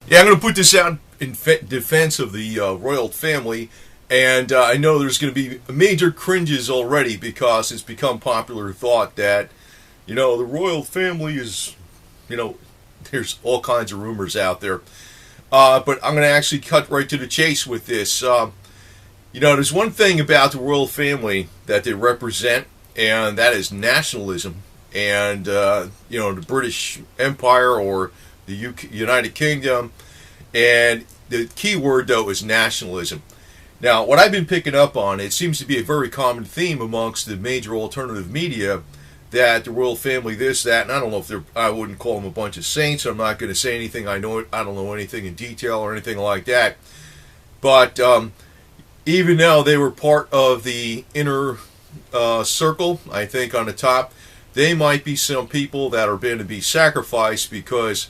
Yeah, I'm going to put this out in defense of the royal family, and I know there's going to be major cringes already because it's become popular thought that, the royal family is, you know, there's all kinds of rumors out there. But I'm going to actually cut right to the chase with this. There's one thing about the royal family that they represent, and that is nationalism. And, the British Empire or the United Kingdom. And the key word, though, is nationalism. Now, what I've been picking up on, it seems to be a very common theme amongst the major alternative media that the royal family, this, that, and I don't know if I wouldn't call them a bunch of saints. I'm not going to say anything. I don't know anything in detail or anything like that. But even though they were part of the inner circle, I think on the top, they might be some people that are going to be sacrificed because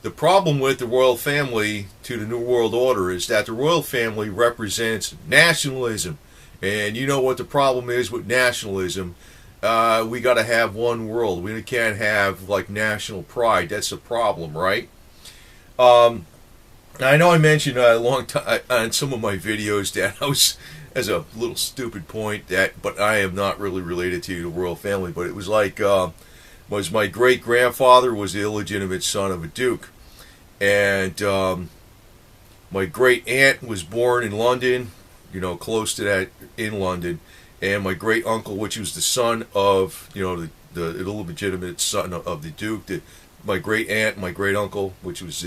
the problem with the royal family to the New World Order is that the royal family represents nationalism. And you know what the problem is with nationalism? We got to have one world. We can't have like national pride. That's the problem, right? I know I mentioned a long time on some of my videos that I was, as a little stupid point, but I am not really related to the royal family. But it was like, was my great grandfather was the illegitimate son of a duke, and my great aunt was born in London, close to that in London, and my great uncle, which was the son of, the illegitimate son of the duke, my great aunt, my great uncle, which was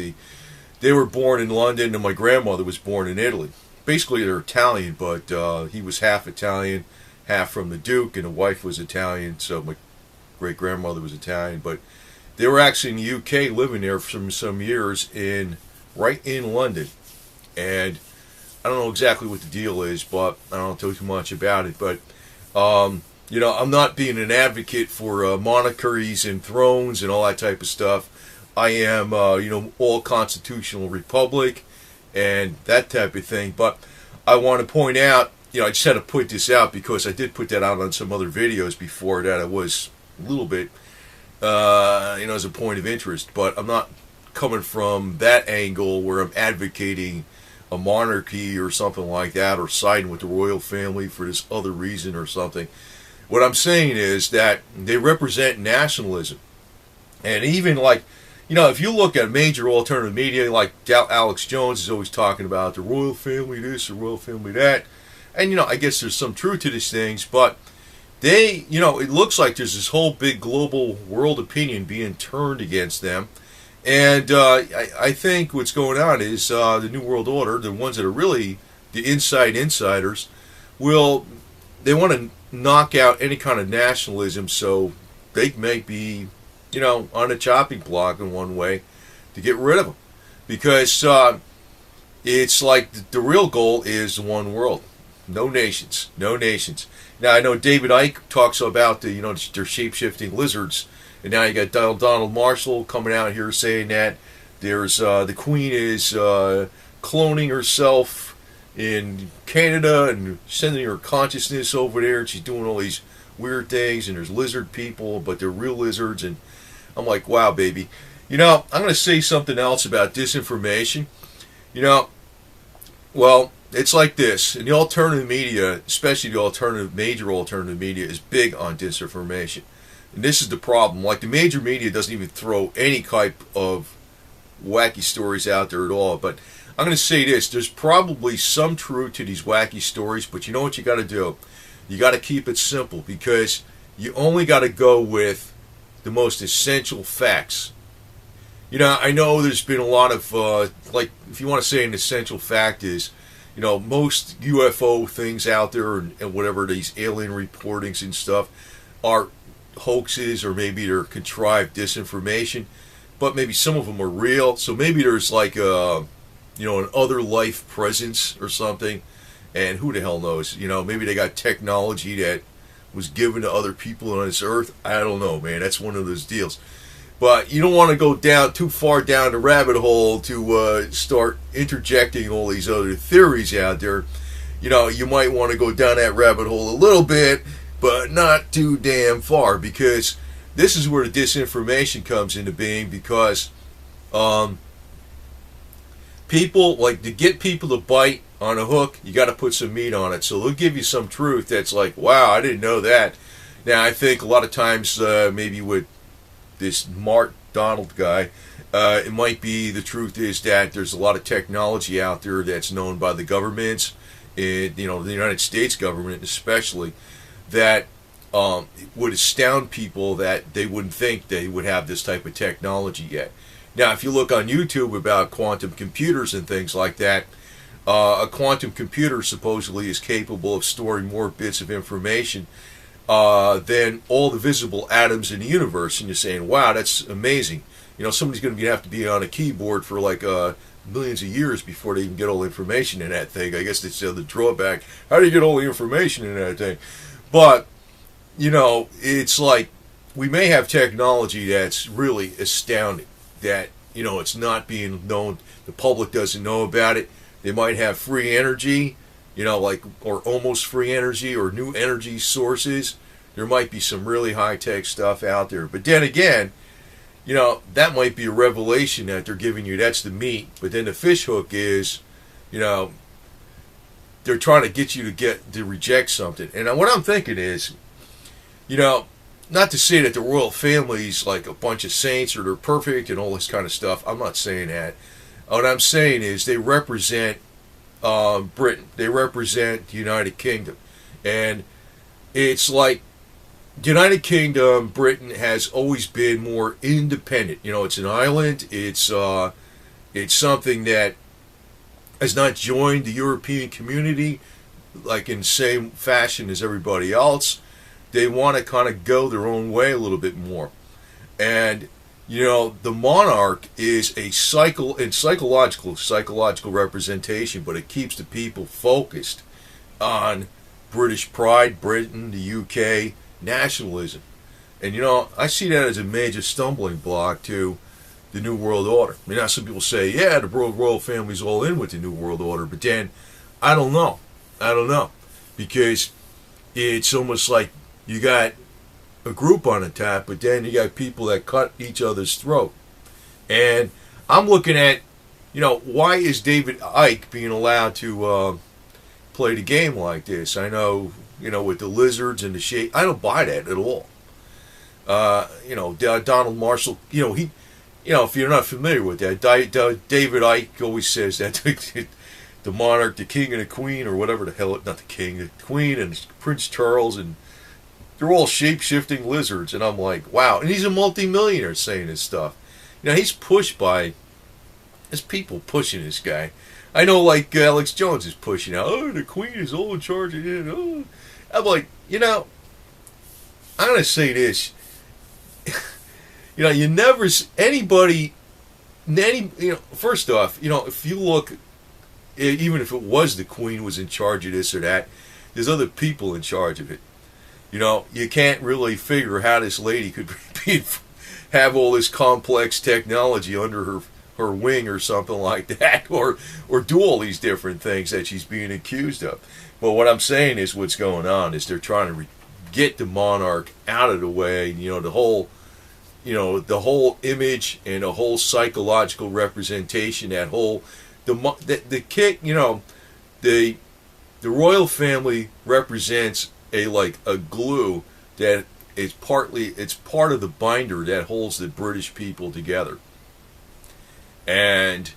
they were born in London, and my grandmother was born in Italy. Basically, they're Italian, but he was half Italian, half from the duke, and the wife was Italian, so my great grandmother was Italian. But they were actually in the UK, living there for some years right in London, and I don't know exactly what the deal is, but I don't know too much about it. But I'm not being an advocate for monarchies and thrones and all that type of stuff. I am, all constitutional republic and that type of thing. But I want to point out, I just had to put this out because I did put that out on some other videos before that I was a little bit, as a point of interest. But I'm not coming from that angle where I'm advocating a monarchy or something like that, or siding with the royal family for this other reason or something. What I'm saying is that they represent nationalism. And even like, if you look at major alternative media, like Alex Jones is always talking about the royal family this, the royal family that. And, I guess there's some truth to these things, but it looks like there's this whole big global world opinion being turned against them. And I think what's going on is the New World Order, the ones that are really the insiders, they want to knock out any kind of nationalism, so they may be, on a chopping block in one way to get rid of them. Because it's like the real goal is one world. No nations. No nations. Now, I know David Icke talks about their shape-shifting lizards. And now you got Donald Marshall coming out here saying that there's the Queen is cloning herself in Canada and sending her consciousness over there, and she's doing all these weird things, and there's lizard people, but they're real lizards. And I'm like, wow, baby. I'm going to say something else about disinformation. Well, it's like this. In the alternative media, especially the major alternative media, is big on disinformation. And this is the problem. Like, the major media doesn't even throw any type of wacky stories out there at all. But I'm going to say this. There's probably some truth to these wacky stories, but you know what you got to do? You got to keep it simple, because you only got to go with the most essential facts. I know there's been a lot of, if you want to say an essential fact is, most UFO things out there and whatever, these alien reportings and stuff are hoaxes, or maybe they're contrived disinformation, but maybe some of them are real. So maybe there's like an other life presence or something, and who the hell knows? Maybe they got technology that was given to other people on this earth. I don't know, man. That's one of those deals. But you don't want to go down too far down the rabbit hole to start interjecting all these other theories out there. You might want to go down that rabbit hole a little bit, but not too damn far, because this is where the disinformation comes into being. Because People like to get people to bite on a hook. You got to put some meat on it, so they'll give you some truth that's like, wow, I didn't know that. Now I think a lot of times, maybe with this Mark Donald guy, it might be the truth is that there's a lot of technology out there that's known by the governments, the United States government especially, that it would astound people that they wouldn't think they would have this type of technology yet. Now, if you look on YouTube about quantum computers and things like that, a quantum computer supposedly is capable of storing more bits of information than all the visible atoms in the universe. And you're saying, wow, that's amazing. Somebody's going to have to be on a keyboard for like millions of years before they even get all the information in that thing. I guess that's the drawback. How do you get all the information in that thing? But, it's like we may have technology that's really astounding, that, it's not being known. The public doesn't know about it. They might have free energy, or almost free energy, or new energy sources. There might be some really high-tech stuff out there. But then again, that might be a revelation that they're giving you. That's the meat. But then the fish hook is, they're trying to get you to reject something. And what I'm thinking is, not to say that the royal family's like a bunch of saints or they're perfect and all this kind of stuff. I'm not saying that. What I'm saying is they represent Britain. They represent the United Kingdom. And it's like the United Kingdom, Britain has always been more independent. It's an island. It's something that has not joined the European community like in the same fashion as everybody else. They want to kind of go their own way a little bit more. And, the monarch is a psychological representation, but it keeps the people focused on British pride, Britain, the UK, nationalism. And, I see that as a major stumbling block to the New World Order. I mean, now some people say, yeah, the royal family's all in with the New World Order, but then, I don't know. Because it's almost like you got a group on the top, but then you got people that cut each other's throat. And I'm looking at, why is David Icke being allowed to play the game like this? I know, with the lizards and the shape, I don't buy that at all. Donald Marshall, if you're not familiar with that, David Icke always says that the monarch, the king and the queen, or whatever the hell, not the king, the queen and Prince Charles, and they're all shape-shifting lizards. And I'm like, wow. And he's a multi-millionaire saying this stuff. He's pushed by, there's people pushing this guy. I know, like Alex Jones is pushing out, oh, the queen is all in charge of it. Oh. I'm like, I'm going to say this. You never, anybody, first off, if you look, even if it was the queen was in charge of this or that, there's other people in charge of it. You can't really figure how this lady could have all this complex technology under her wing or something like that, or do all these different things that she's being accused of. But what I'm saying is what's going on is they're trying to get the monarch out of the way. The whole image and the whole psychological representation, the royal family represents a glue that is it's part of the binder that holds the British people together. And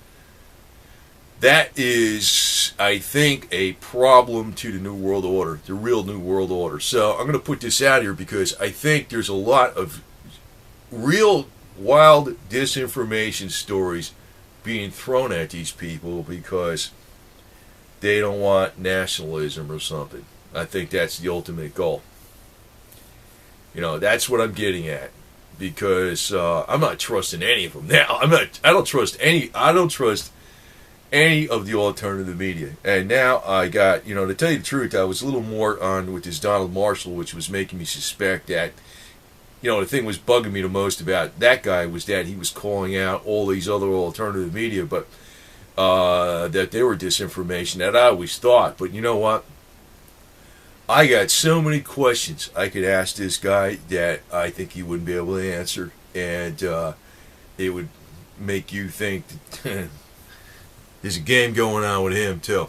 that is, I think, a problem to the New World Order, the real New World Order. So I'm going to put this out here because I think there's a lot of real wild disinformation stories being thrown at these people because they don't want nationalism or something. I think that's the ultimate goal. That's what I'm getting at, because I'm not trusting any of them now. I don't trust any of the alternative media. And now I got, to tell you the truth, I was a little more on with this Donald Marshall, which was making me suspect that, the thing was bugging me the most about that guy was that he was calling out all these other alternative media, but that they were disinformation. That I always thought. But you know what? I got so many questions I could ask this guy that I think he wouldn't be able to answer, and it would make you think that There's a game going on with him too.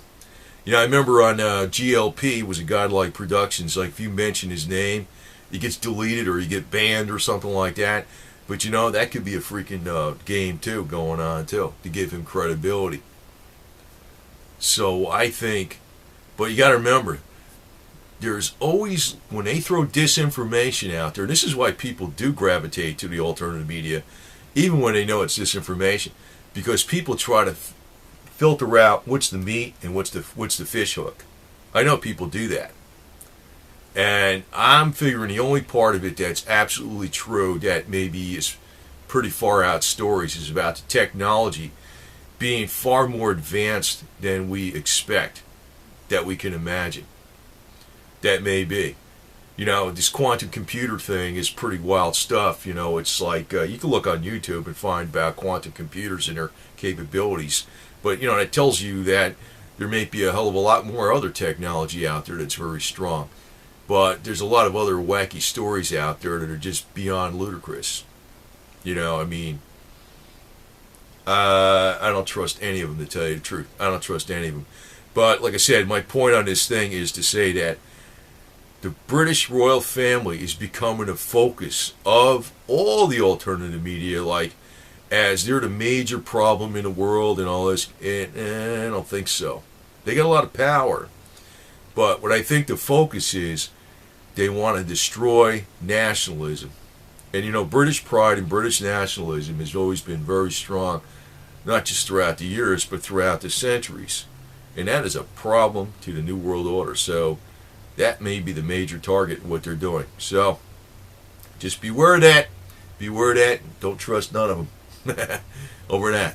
You know, I remember on GLP was a Godlike Productions. Like if you mention his name, he gets deleted or you get banned or something like that. But you know, that could be a freaking game too going on too to give him credibility. So I think, but you got to remember, there's always, when they throw disinformation out there, and this is why people do gravitate to the alternative media, even when they know it's disinformation, because people try to filter out what's the meat and what's the fish hook. I know people do that. And I'm figuring the only part of it that's absolutely true that maybe is pretty far out stories is about the technology being far more advanced than we expect, that we can imagine. That may be. You know, this quantum computer thing is pretty wild stuff. You know, it's like, you can look on YouTube and find about quantum computers and their capabilities. But, you know, it tells you that there may be a hell of a lot more other technology out there that's very strong. But there's a lot of other wacky stories out there that are just beyond ludicrous. You know, I mean, I don't trust any of them, to tell you the truth. I don't trust any of them. But, like I said, my point on this thing is to say that the British royal family is becoming a focus of all the alternative media, like, as they're the major problem in the world and all this. And I don't think so. They got a lot of power. But what I think the focus is, they want to destroy nationalism. And, you know, British pride and British nationalism has always been very strong, not just throughout the years, but throughout the centuries. And that is a problem to the New World Order. So that may be the major target of what they're doing. So just beware of that. Beware of that. Don't trust none of them. Over and out.